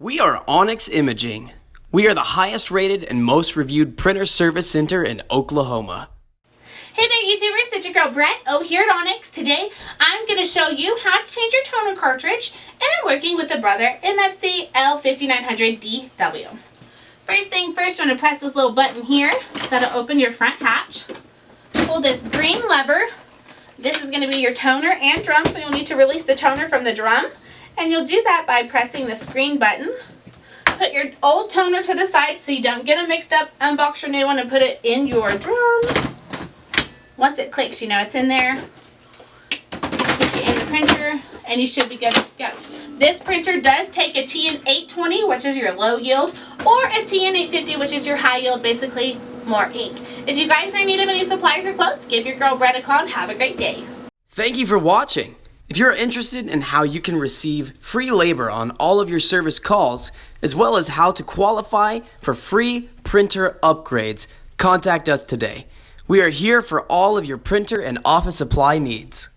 We are Onyx Imaging. We are the highest rated and most reviewed printer service center in Oklahoma. Hey there YouTubers, it's your girl Brett over here at Onyx. Today I'm going to show you how to change your toner cartridge, and I'm working with the Brother MFC-L5900dw. First thing first, you're going to press this little button here that'll open your front hatch. Pull this green lever. This is going to be your toner and drum, so you'll need to release the toner from the drum. And you'll do that by pressing this green button. Put your old toner to the side so you don't get them mixed up. Unbox your new one and put it in your drum. Once it clicks, you know it's in there. Stick it in the printer and you should be good to go. This printer does take a TN820, which is your low yield, or a TN850, which is your high yield, basically more ink. If you guys are in need of any supplies or quotes, give your girl Brett a call and have a great day. Thank you for watching. If you're interested in how you can receive free labor on all of your service calls, as well as how to qualify for free printer upgrades, contact us today. We are here for all of your printer and office supply needs.